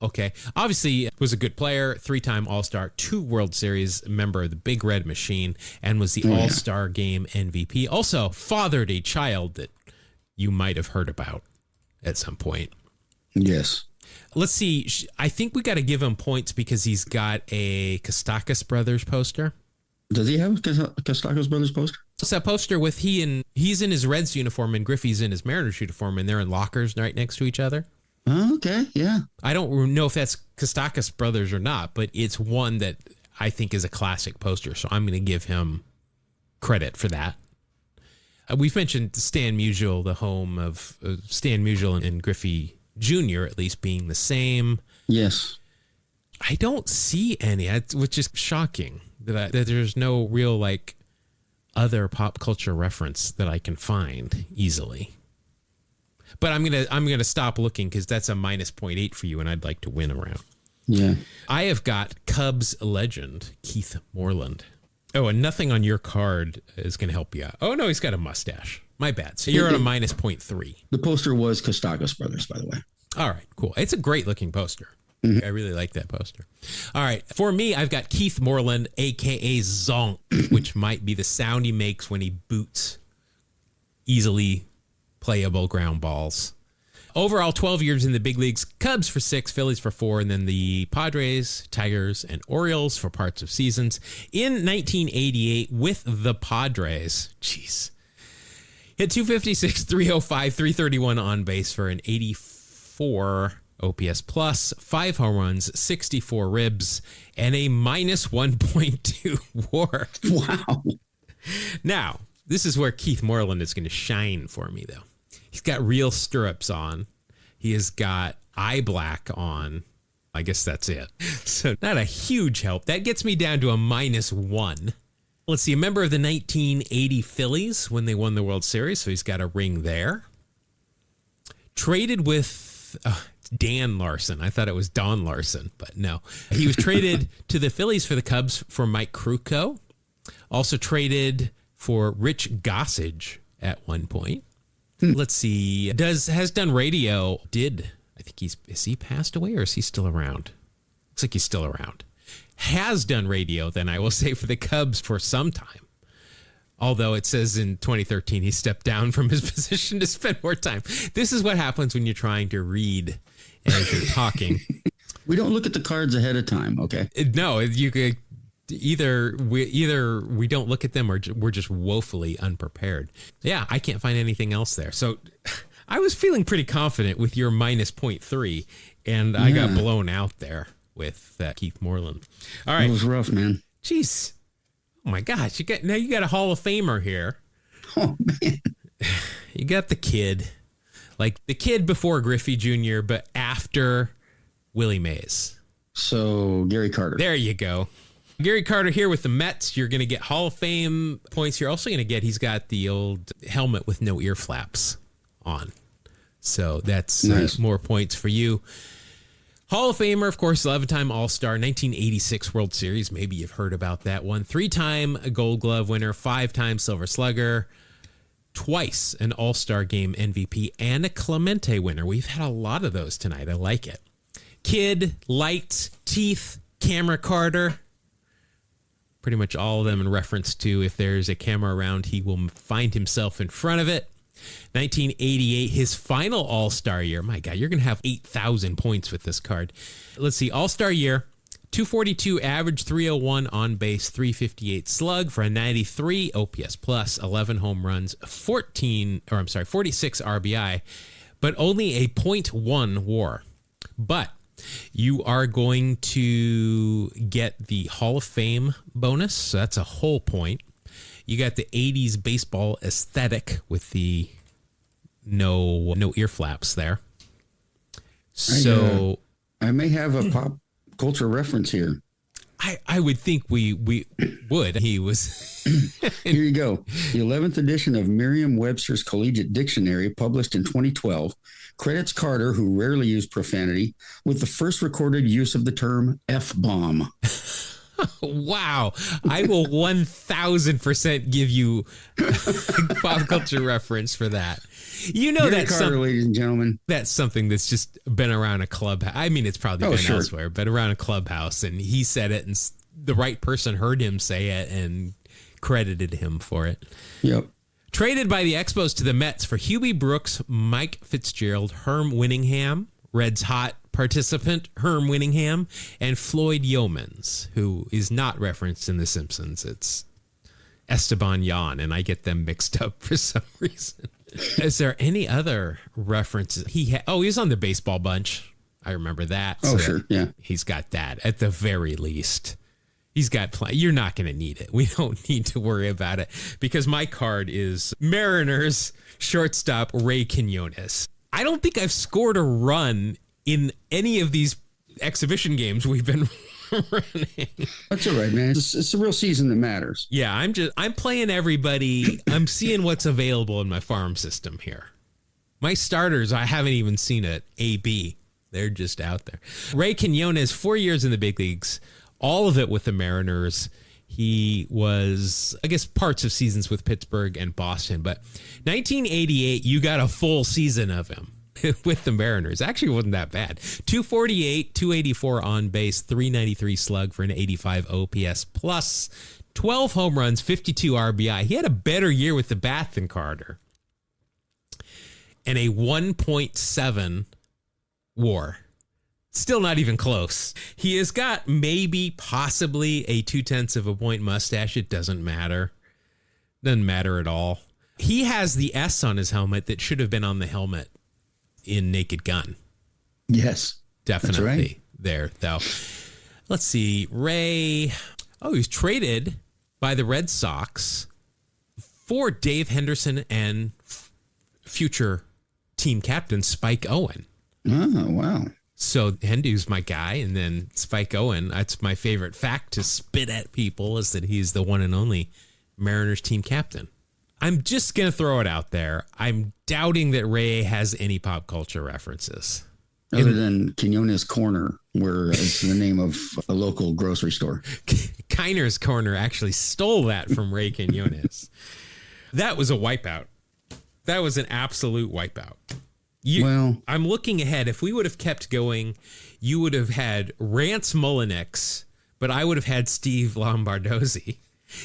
Okay. Obviously, was a good player, 3-time All-Star, 2 World Series member of the Big Red Machine, and was the All-Star Game MVP. Also fathered a child that you might have heard about at some point. Yes. Let's see. I think we got to give him points because he's got a Kostakis Brothers poster. Does he have a Kostakis Brothers poster? It's that poster with he's in his Reds uniform and Griffey's in his Mariners uniform, and they're in lockers right next to each other. Oh, okay. Yeah. I don't know if that's Kostakis Brothers or not, but it's one that I think is a classic poster. So I'm going to give him credit for that. We've mentioned Stan Musial, the home of Stan Musial and Griffey Jr., at least being the same. Yes. I don't see any, which is shocking that there's no real other pop culture reference that I can find easily. But I'm gonna stop looking because that's a minus 0.8 for you, and I'd like to win a round. Yeah. I have got Cubs legend Keith Moreland. Oh, and nothing on your card is going to help you out. Oh, no, he's got a mustache. My bad. So you're on a minus 0.3. The poster was Kostakis Brothers, by the way. All right, cool. It's a great looking poster. I really like that poster. All right, for me, I've got Keith Moreland, a.k.a. Zonk, which might be the sound he makes when he boots easily playable ground balls. Overall, 12 years in the big leagues, Cubs for 6, Phillies for 4, and then the Padres, Tigers, and Orioles for parts of seasons. In 1988, with the Padres, jeez, hit 256, 305, 331 on base for an 84 OPS plus, 5 home runs, 64 ribs, and a minus 1.2 WAR. Wow. Now, this is where Keith Moreland is going to shine for me, though. He's got real stirrups on. He has got eye black on. I guess that's it. So not a huge help. That gets me down to a minus 1. Let's see, a member of the 1980 Phillies when they won the World Series. So he's got a ring there. Traded with Dan Larson. I thought it was Don Larson, but no. He was traded to the Phillies for the Cubs for Mike Krukow. Also traded for Rich Gossage at one point. Let's see. Has done radio. I think is he passed away or is he still around? Looks like he's still around. Has done radio, then I will say, for the Cubs for some time. Although it says in 2013 he stepped down from his position to spend more time. This is what happens when you're trying to read as you're talking. We don't look at the cards ahead of time, okay? No, you could either we don't look at them or we're just woefully unprepared. Yeah, I can't find anything else there. So I was feeling pretty confident with your minus 0.3, and I got blown out there with Keith Moreland. All right. It was rough, man. Jeez. Oh my gosh, you got a Hall of Famer here. Oh man. You got the kid. Like the kid before Griffey Jr., but after Willie Mays. So Gary Carter. There you go. Gary Carter here with the Mets. You're going to get Hall of Fame points. You're also going to he's got the old helmet with no ear flaps on. So that's nice. More points for you. Hall of Famer, of course, 11-time All-Star, 1986 World Series. Maybe you've heard about that one. 3-time Gold Glove winner, 5-time Silver Slugger, twice an All-Star Game MVP, and a Clemente winner. We've had a lot of those tonight. I like it. Kid, lights, teeth, camera Carter. Pretty much all of them in reference to if there's a camera around, he will find himself in front of it. 1988, his final All-Star year. My God, you're going to have 8,000 points with this card. Let's see, All-Star year, 242 average, 301 on base, 358 slug for a 93 OPS plus, 11 home runs, 46 RBI, but only a .1 WAR. But you are going to get the Hall of Fame bonus, so that's a whole point. You got the 80s baseball aesthetic with the no ear flaps there. So I may have a pop culture reference here. I would think we would. He was Here you go. The 11th edition of Merriam-Webster's Collegiate Dictionary, published in 2012, credits Carter, who rarely used profanity, with the first recorded use of the term F-bomb. Wow. I will 1,000% give you a pop culture reference for that. You know, Gary Carter, ladies and gentlemen. That's something that's just been around a clubhouse. I mean, it's probably been elsewhere, but around a clubhouse. And he said it, and the right person heard him say it and credited him for it. Yep. Traded by the Expos to the Mets for Huey Brooks, Mike Fitzgerald, Herm Winningham, Reds hot participant Herm Winningham, and Floyd Yeomans, who is not referenced in The Simpsons. It's Esteban Yan, and I get them mixed up for some reason. Is there any other references? He was on the baseball bunch. I remember that. Oh, sure. Yeah. He's got that at the very least. He's got plenty. You're not going to need it. We don't need to worry about it because my card is Mariners shortstop Ray Quinones. I don't think I've scored a run in any of these exhibition games we've been running. That's all right, man. It's the real season that matters. Yeah, I'm playing everybody. I'm seeing what's available in my farm system here. My starters, I haven't even seen it. AB. They're just out there. Ray Quinones, 4 years in the big leagues, all of it with the Mariners. He was, I guess, parts of seasons with Pittsburgh and Boston. But 1988, you got a full season of him with the Mariners. Actually, wasn't that bad. 248, 284 on base, 393 slug for an 85 OPS plus, 12 home runs, 52 RBI. He had a better year with the bat than Carter. And a 1.7 WAR. Still not even close. He has got maybe, possibly a 0.2 of a point mustache. It doesn't matter. Doesn't matter at all. He has the S on his helmet that should have been on the helmet in Naked Gun. Yes. Definitely right. there, though. Let's see. Ray. Oh, he was traded by the Red Sox for Dave Henderson and future team captain Spike Owen. Oh, wow. So Hendu's my guy, and then Spike Owen, that's my favorite fact to spit at people, is that he's the one and only Mariners team captain. I'm just going to throw it out there. I'm doubting that Ray has any pop culture references. Other than Quinones Corner, where it's the name of a local grocery store. Kiner's Corner actually stole that from Ray Quinones. That was a wipeout. That was an absolute wipeout. I'm looking ahead. If we would have kept going, you would have had Rance Mulliniks, but I would have had Steve Lombardozzi.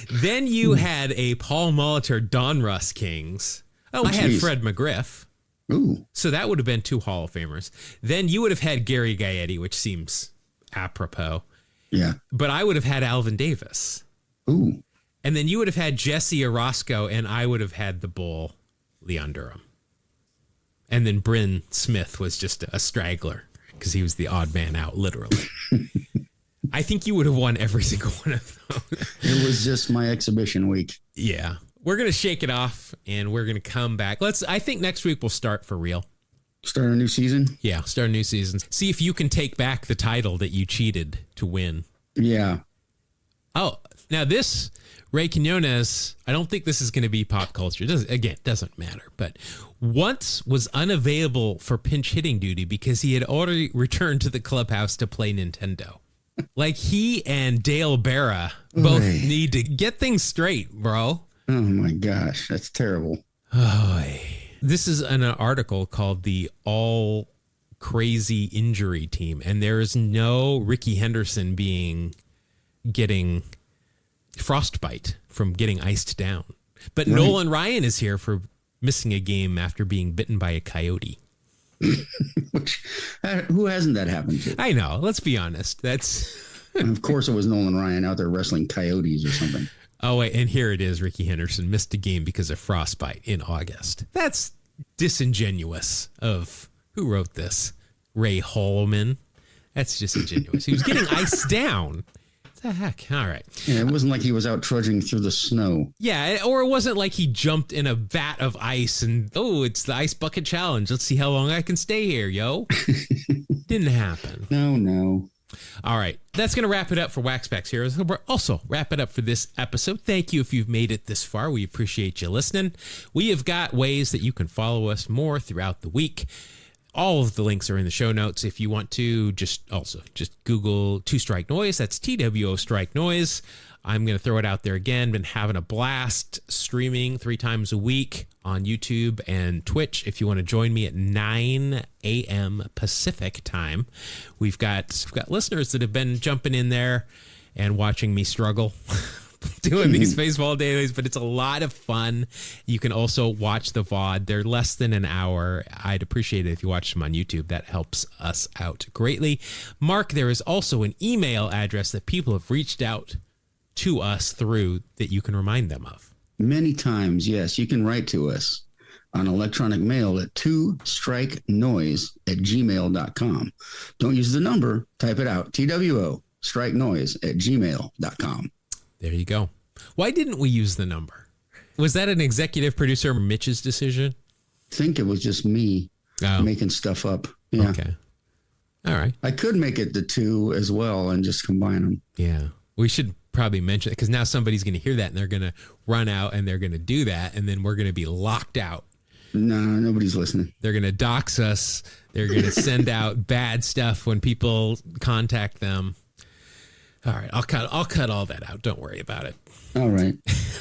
Then you had a Paul Molitor Donruss Kings. I had Fred McGriff. Ooh. So that would have been 2 Hall of Famers. Then you would have had Gary Gaetti, which seems apropos. Yeah. But I would have had Alvin Davis. Ooh. And then you would have had Jesse Orozco, and I would have had the Bull, Leon Durham. And then Bryn Smith was just a straggler because he was the odd man out, literally. I think you would have won every single one of those. It was just my exhibition week. Yeah. We're going to shake it off, and we're going to come back. I think next week we'll start for real. Start a new season? Yeah, start a new season. See if you can take back the title that you cheated to win. Yeah. Oh, now this... Ray Quinones, I don't think this is going to be pop culture. It doesn't matter. But once was unavailable for pinch hitting duty because he had already returned to the clubhouse to play Nintendo. Like he and Dale Berra both need to get things straight, bro. Oh, my gosh. That's terrible. Oh, this is an article called the All Crazy Injury Team. And there is no Ricky Henderson getting frostbite from getting iced down. But right. Nolan Ryan is here for missing a game after being bitten by a coyote. Who hasn't that happened to? I know. Let's be honest. That's of course it was Nolan Ryan out there wrestling coyotes or something. Oh, wait. And here it is. Ricky Henderson missed a game because of frostbite in August. That's disingenuous of who wrote this? Ray Holman. That's disingenuous. He was getting iced down. The heck? All right. Yeah, it wasn't like he was out trudging through the snow. Yeah, or it wasn't like he jumped in a vat of ice and, it's the ice bucket challenge. Let's see how long I can stay here, yo. Didn't happen. No. All right. That's going to wrap it up for Wax Packs Heroes. We'll also wrap it up for this episode. Thank you if you've made it this far. We appreciate you listening. We have got ways that you can follow us more throughout the week. All of the links are in the show notes. If you want to, just Google 2 Strike Noise. That's TWO Strike Noise. I'm going to throw it out there again. Been having a blast streaming 3 times a week on YouTube and Twitch. If you want to join me at 9 a.m. Pacific time, we've got listeners that have been jumping in there and watching me struggle. Doing these baseball dailies, but it's a lot of fun. You can also watch the VOD. They're less than an hour. I'd appreciate it if you watch them on YouTube. That helps us out greatly. Mark, there is also an email address that people have reached out to us through that you can remind them of. Many times, yes. You can write to us on electronic mail at 2strikenoise@gmail.com. Don't use the number. Type it out. TWO strikenoise@gmail.com. There you go. Why didn't we use the number? Was that an executive producer Mitch's decision? I think it was just me making stuff up. Yeah. Okay. All right. I could make it the 2 as well and just combine them. Yeah. We should probably mention it because now somebody's going to hear that and they're going to run out and they're going to do that. And then we're going to be locked out. No, nobody's listening. They're going to dox us. They're going to send out bad stuff when people contact them. All right, I'll cut all that out. Don't worry about it. All right.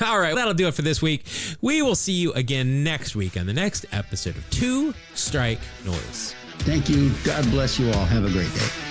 All right, that'll do it for this week. We will see you again next week on the next episode of Two Strike Noise. Thank you. God bless you all. Have a great day.